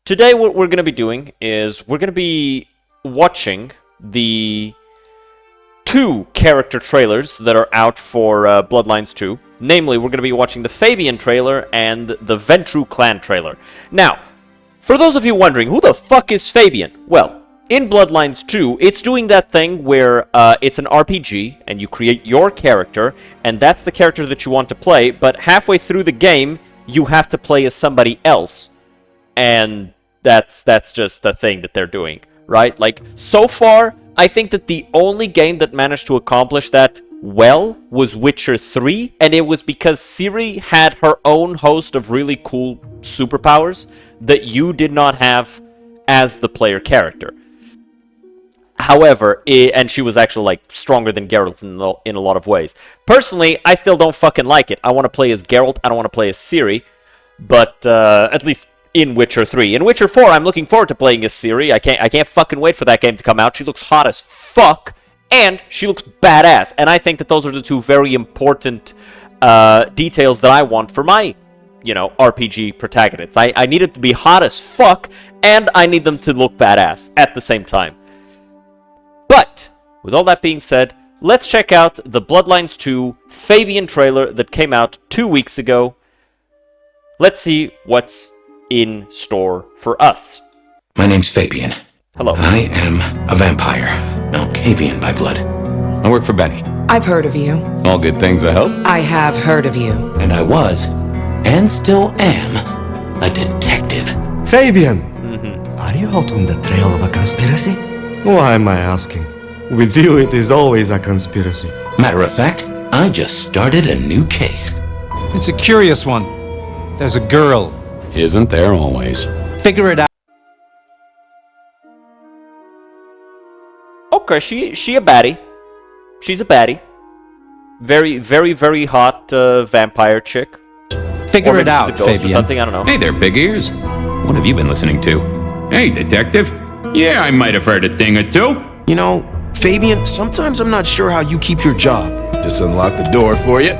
today what we're going to be doing is we're going to be watching the 2 character trailers that are out for Bloodlines 2. Namely, we're going to be watching the Fabian trailer and the Ventrue clan trailer. Now, for those of you wondering, who the fuck is Fabian? Well, in Bloodlines 2, it's doing that thing where it's an RPG, and you create your character, and that's the character that you want to play, but halfway through the game, you have to play as somebody else. And that's just the thing that they're doing, right? Like, so far, I think that the only game that managed to accomplish that well was Witcher 3, and it was because Ciri had her own host of really cool superpowers that you did not have as the player character. However, and she was actually, like, stronger than Geralt in a lot of ways. Personally, I still don't fucking like it. I want to play as Geralt, I don't want to play as Ciri, but, at least in Witcher 3. In Witcher 4, I'm looking forward to playing as Ciri. I can't fucking wait for that game to come out. She looks hot as fuck, and she looks badass. And I think that those are the 2 very important, details that I want for my, you know, RPG protagonists. I need them to be hot as fuck, and I need them to look badass at the same time. But, with all that being said, let's check out the Bloodlines 2 Fabian trailer that came out 2 weeks ago. Let's see what's in store for us. My name's Fabian. Hello. I am a vampire, Malkavian by blood. I work for Benny. I've heard of you. All good things, I hope. I have heard of you. And I was, and still am, a detective. Fabian! Are you out on the trail of a conspiracy? Why am I asking? With you, it is always a conspiracy. Matter of fact, I just started a new case. It's a curious one. There's a girl. Isn't there always? Figure it out. Okay, she a baddie. She's a baddie. Very, very, very hot vampire chick. Figure Or it maybe out, she's a ghost or Fabian. something, I don't know. Hey there, big ears. What have you been listening to? Hey, detective. Yeah, I might have heard a thing or two. You know, Fabian, sometimes I'm not sure how you keep your job. Just unlock the door for you.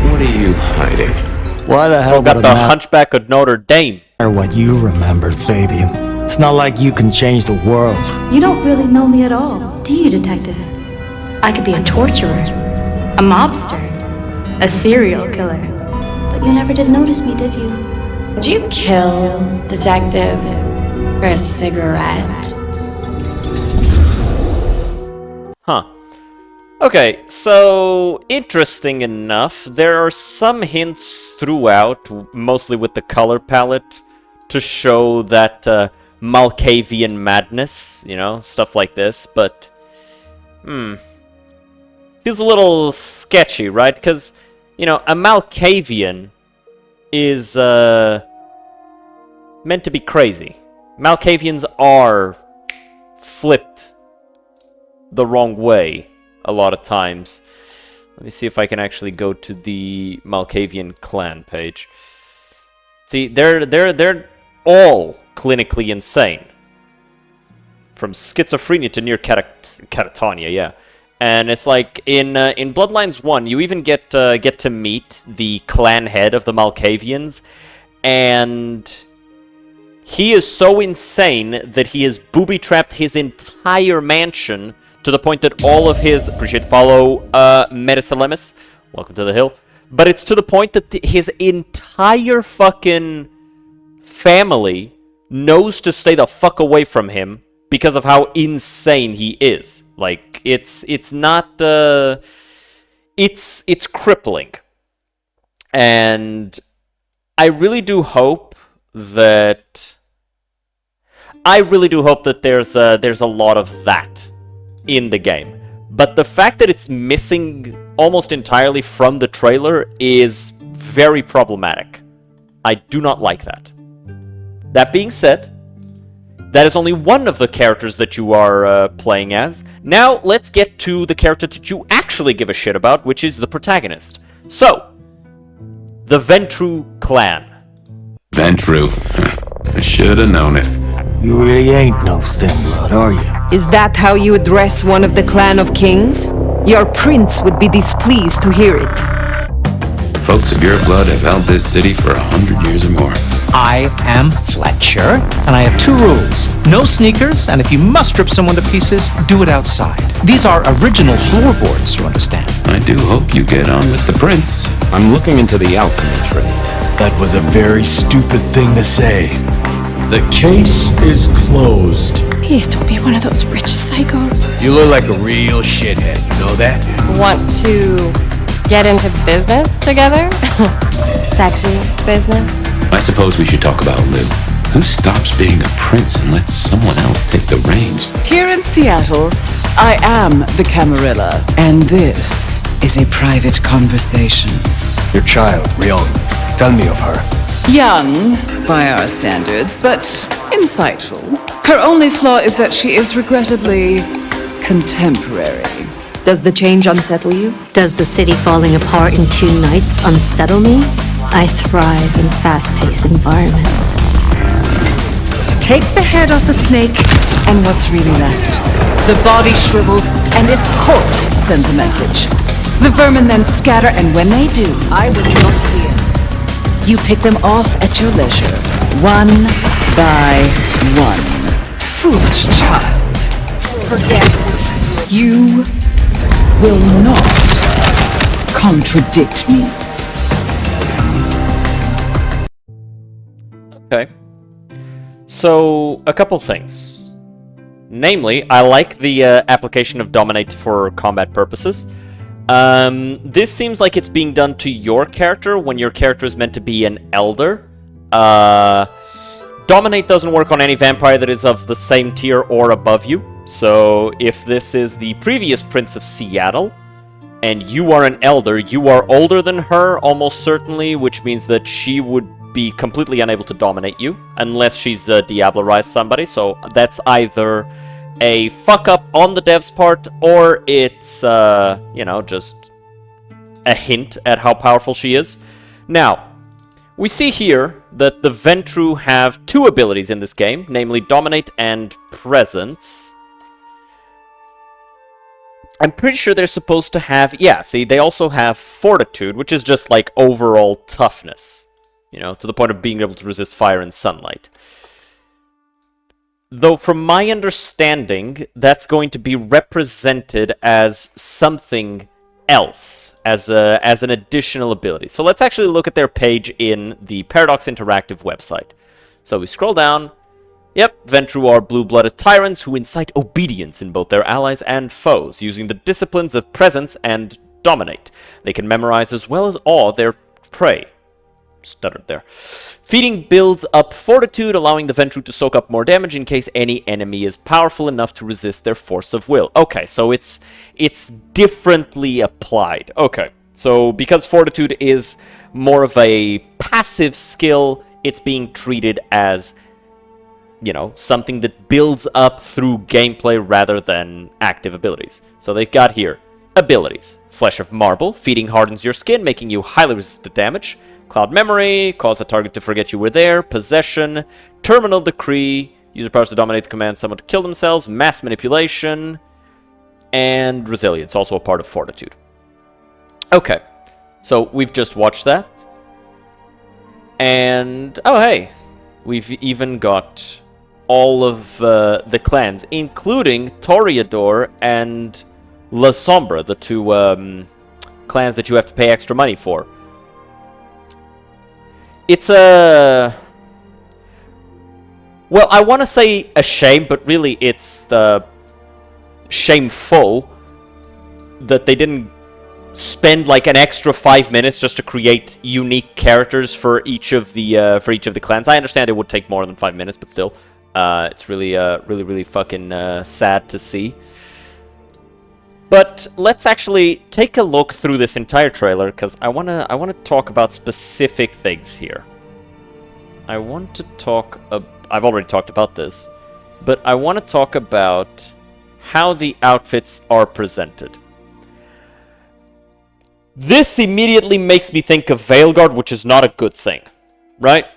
What are you hiding? Why the hell Oh, got would the it matter Hunchback of Notre Dame. what you remember, Fabian? It's not like you can change the world. You don't really know me at all, do you, detective? I could be a torturer, a mobster, a serial killer. But you never did notice me, did you? Did you kill, detective, for a cigarette? Huh. Okay, so interesting enough, there are some hints throughout, mostly with the color palette, to show that Malkavian madness, you know, stuff like this, but feels a little sketchy, right? Because, you know, a Malkavian is meant to be crazy. Malkavians are flipped the wrong way a lot of times. Let me see if I can actually go to the Malkavian clan page. See, they're all clinically insane. From schizophrenia to near catatonia, yeah. And it's like in Bloodlines 1, you even get to meet the clan head of the Malkavians, and he is so insane that he has booby-trapped his entire mansion to the point that all of his... Appreciate the follow, Metasalemus. Welcome to the hill. But it's to the point that his entire fucking family knows to stay the fuck away from him because of how insane he is. Like, it's not... It's crippling. And I really do hope that... there's a lot of that in the game. But the fact that it's missing almost entirely from the trailer is very problematic. I do not like that. That being said, that is only one of the characters that you are playing as. Now, let's get to the character that you actually give a shit about, which is the protagonist. So, the Ventrue clan. Ventrue. I should have known it. You really ain't no thin blood, are you? Is that how you address one of the clan of kings? Your prince would be displeased to hear it. Folks of your blood have held this city for 100 years or more. I am Fletcher, and I have two rules. No sneakers, and if you must strip someone to pieces, do it outside. These are original floorboards, you understand? I do hope you get on with the prince. I'm looking into the alchemy trade. That was a very stupid thing to say. The case is closed. Please don't be one of those rich psychos. You look like a real shithead, you know that? Want to get into business together? Sexy business? I suppose we should talk about Lou. Who stops being a prince and lets someone else take the reins? Here in Seattle, I am the Camarilla, and this is a private conversation. Your child, Rion. Tell me of her. Young, by our standards, but insightful. Her only flaw is that she is regrettably contemporary. Does the change unsettle you? Does the city falling apart in 2 nights unsettle me? I thrive in fast-paced environments. Take the head off the snake, and what's really left? The body shrivels, and its corpse sends a message. The vermin then scatter, and when they do, I was not here. you pick them off at your leisure, one by one. Foolish child. Forget. You will not contradict me. Okay. So, a couple things. Namely, I like the application of Dominate for combat purposes. This seems like it's being done to your character when your character is meant to be an elder. Dominate doesn't work on any vampire that is of the same tier or above you. So, if this is the previous Prince of Seattle, and you are an elder, you are older than her, almost certainly, which means that she would be completely unable to dominate you, unless she's Diablerized somebody, so that's either a fuck-up on the dev's part, or it's, you know, just a hint at how powerful she is. Now, we see here that the Ventrue have 2 abilities in this game, namely Dominate and Presence. I'm pretty sure they're supposed to have... Yeah, see, they also have Fortitude, which is just, like, overall toughness. You know, to the point of being able to resist fire and sunlight. Though, from my understanding, that's going to be represented as something else, as an additional ability. So let's actually look at their page in the Paradox Interactive website. So we scroll down. Yep, Ventrue are blue-blooded tyrants who incite obedience in both their allies and foes, using the disciplines of Presence and Dominate. They can memorize as well as awe their prey. Stuttered there. Feeding builds up Fortitude, allowing the Ventrue to soak up more damage in case any enemy is powerful enough to resist their force of will. Okay, so it's differently applied. Okay, so because Fortitude is more of a passive skill, it's being treated as, you know, something that builds up through gameplay rather than active abilities. So they've got here abilities. Flesh of Marble, feeding hardens your skin, making you highly resistant to damage. Cloud Memory, cause a target to forget you were there. Possession, Terminal Decree, user powers to dominate the command someone to kill themselves. Mass Manipulation, and Resilience, also a part of Fortitude. Okay, so we've just watched that. And, oh hey, we've even got all of the clans, including Toreador and La Sombra, the 2 clans that you have to pay extra money for. It's a... Well, I want to say a shame, but really it's shameful that they didn't spend like an extra 5 minutes just to create unique characters for each of the clans. I understand it would take more than 5 minutes, but still, it's really, really fucking sad to see. But let's actually take a look through this entire trailer, because I wanna talk about specific things here. I want to talk. I've already talked about this, but I want to talk about how the outfits are presented. This immediately makes me think of Veilguard, which is not a good thing, right?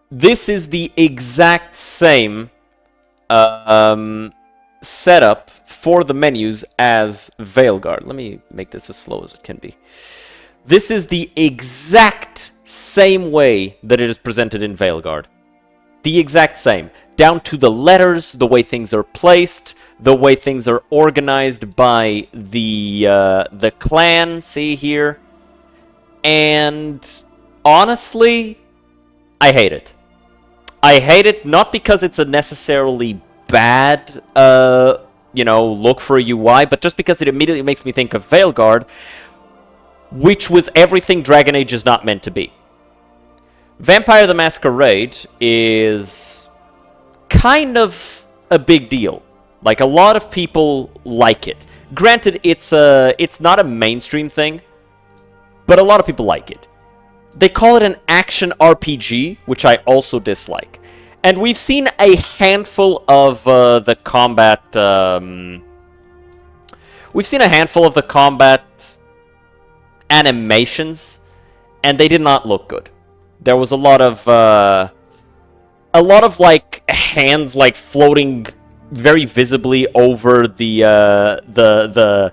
This is the exact same setup for the menus as Veilguard. Let me make this as slow as it can be. This is the exact same way that it is presented in Veilguard. The exact same. Down to the letters, the way things are placed, the way things are organized by the clan, see here. And honestly, I hate it. I hate it not because it's a necessarily bad, look for a UI, but just because it immediately makes me think of Veilguard, which was everything Dragon Age is not meant to be. Vampire the Masquerade is kind of a big deal. Like, a lot of people like it. Granted, it's not a mainstream thing, but a lot of people like it. They call it an action RPG, which I also dislike. And we've seen a handful of the combat... we've seen a handful of the combat animations, and they did not look good. There was a lot of like hands like floating very visibly over the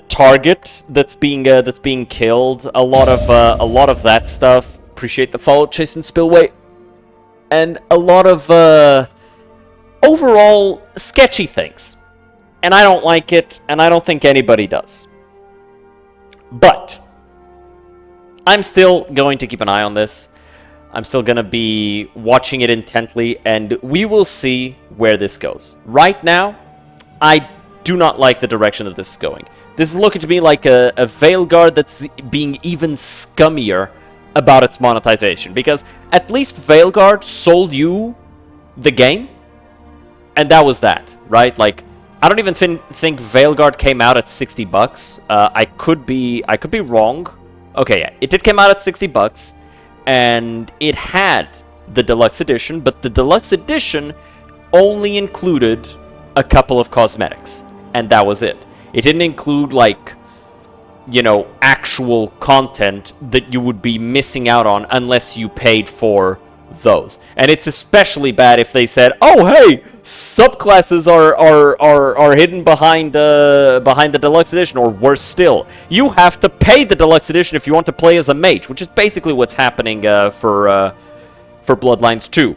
target that's being killed. A lot of that stuff. Appreciate the follow, Chase and Spillway, and a lot of overall sketchy things. And I don't like it, and I don't think anybody does. But I'm still going to keep an eye on this. I'm still going to be watching it intently, and we will see where this goes. Right now, I do not like the direction that this is going. This is looking to me like a Veilguard that's being even scummier about its monetization. Because at least Veilguard sold you the game, and that was that, right? Like, I don't even think Veilguard came out at $60. I could be wrong. Okay, yeah, it did come out at $60, and it had the deluxe edition, but the deluxe edition only included a couple of cosmetics, and that was it. It didn't include, like, actual content that you would be missing out on unless you paid for those. And it's especially bad if they said, "Oh, hey, subclasses are hidden behind the deluxe edition," or worse still, you have to pay the deluxe edition if you want to play as a mage, which is basically what's happening for Bloodlines 2.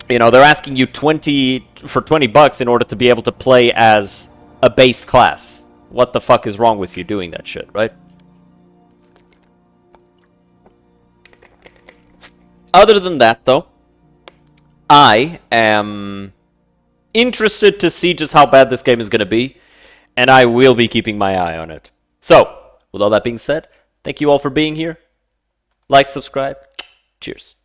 They're asking you $20 in order to be able to play as a base class. What the fuck is wrong with you doing that shit, right? Other than that, though, I am interested to see just how bad this game is going to be, and I will be keeping my eye on it. So, with all that being said, thank you all for being here. Like, subscribe. Cheers.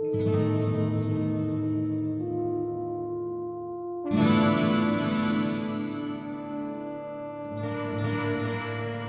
Thank you.